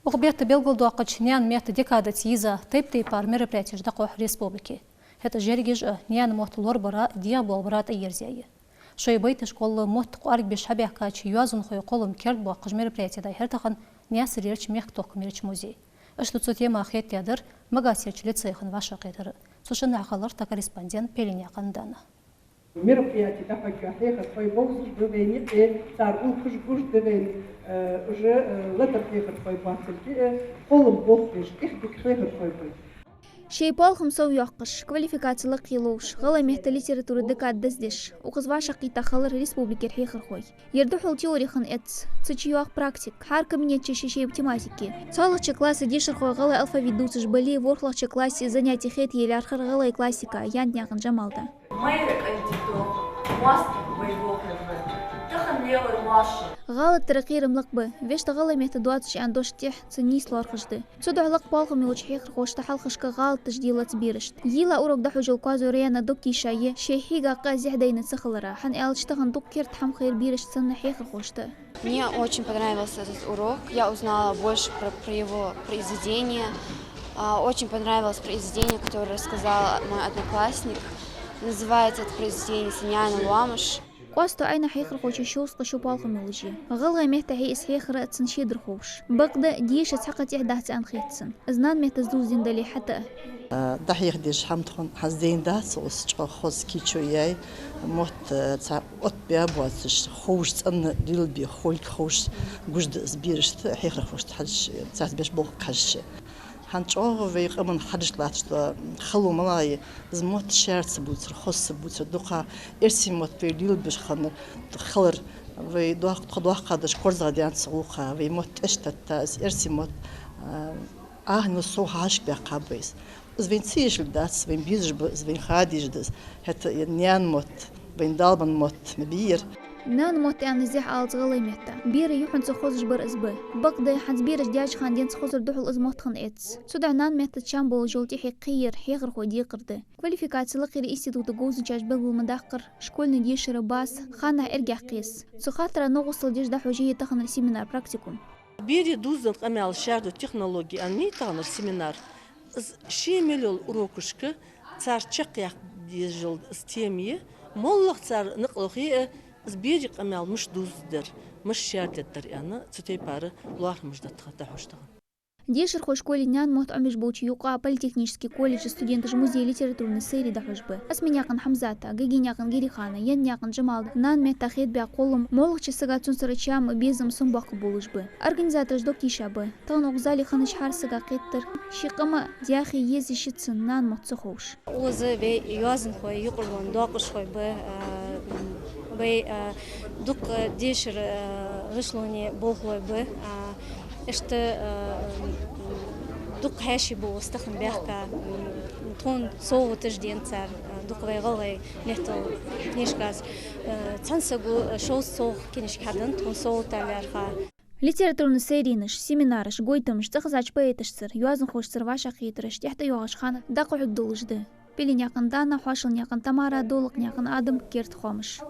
Угберт Белголду Акачнян мехта декада тиза тейп пар мероприятий ждакох республики. Это жерегиж нян мот лорбара диабол брат ерзяи. Шойбайты школы мот қуарг беш хабяка чи юазун хой қолым керд буақыж мероприятия да хертахан няс рерч мех ток мерч музей. Ашлу цутема ахет театр магасирч лицейхан ваша қетары. Сушын ақалар та корреспондент Пелиня Кандана. Мероприятие да хочу свой бокс довели цар укуш гуш довели уже летер ехать свой бацельки полом бокс их дикфлер свой. Шейпал хымсау яқыш, квалификациялы қилуш, ғаламетті литературы декаддіздеш, уқызва шақита қалыр республикер хейхір қой. Ерді хол теорияхын әтс, цычиюақ практик, хар кабинетче шешей тематики. Цалықчы классы дешір қой ғалы алфавит дусыш білі, ворхлақчы классы занятий хет елі арқыр ғалы классика, яндняғын жамалды. غالة ترقير ملقبة فيش تغلى مهتدوات شي عندوش تيح تنيس لارخشدة تدع لق بالغم وجحيخ خوش تحل خشك غالة تجديلة تبيرشت يلا أورك دحو جو القازو ريانا دوكي شاية شي حيقا قازيح داينة سخلرا حن إالشتغن دوك كيرت حم خير بيرشت سنة حيخ خوشته. Мне очень понравился этот урок. Я узнала больше про его произведение. Очень понравилось произведение, которое рассказал мой одноклассник. Называется это произведение «Синьяна Луамыш». قاستو أين حيخر خوش شوس قشو بالغم يلجي غلغة مهتا هي إسحيخر أتسنشيد رخوش بقدا ديش تحقت إحداث عن خيتسن أزنان مهتا زوزين دالي حتى دحيخ ديش حمتخن حزدين داس وسجا خوز كيشو ياي موت تار أط بيابواتش خوش تأن ديل بي خوش جوجد زبيرشت حيخر خوش تحج تاعت بيش بوق كاش هنشوف ويق من حدش لاتش خلو ملاي زموت شارت بوتر خص بوتر دوقا إرسي موت بيديل بيش خن خلر وي دوق قادش كورزا ديان سوقا وي موت اشتت تاز إرسي موت نصو هاش بيقابيس زين سيش بداس زين بيزج زين خاديج دس حتى نيان موت بين دالبن موت مبير نان موت يعني زيح آلت غلي مهتا بيري يوحن تخوزش بر إزبه بقدا حنز بيرش دياج خان دين تخوزر دوحل إزموت خان إتس سودع نان مهتا تشامبول جولتي حقير حيغر خو ديقرده كواليفيكاتي لقيري إستيتوت غوزن جاج بلو مداقر شكولن ديش رباس خانه إرجع قيس سو خاطر نغوصل ديش دا حوجيه تخن السيمينار براكتيكوم بيري دوزن قمال شاردو تكنولوجي أني تخن السيمينار شي مليول أوروكشك تار تشقيق ديجل استيمية مولق تار نقلقي زبيري قمال مش دوزدر مش شاردتر أنا تتي بار لوار مش دتخطى حشتها ديشر خوش كولي نان موت عمش بوچي يوقع политехнический колледж студент музей литературный сейри да хожбы асменяқын хамзата гагиняқын гирихана янняқын жамалды нан метахет бя қолым молықчы сыға цунсырычам безім сумбақы болышбы организатор ждок тишабы тан оғзали ханыш харсыға қеттір шиқымы дияхи езі шитсын нан мотсы хоуш Озы бе юазын хой юқырбон доқыш хой бе бе дук дешер ғышлуне бол хой бе إشت دق هاشي بو استخدم بيحكا تون صوت تجدين تسار دق بيغلي نحتو نيشكاز تنسقو شو صوت كنيش كادن تون صوت تاليرخا ليتراتورный сейриниш семинарыш гойтымыш цахзач поэтышсыр юазын хошсыр ваша хитрыш тяхта югаш хан дақух дулжды пелин якында на хашыл якын тамара долық якын адым керт хомыш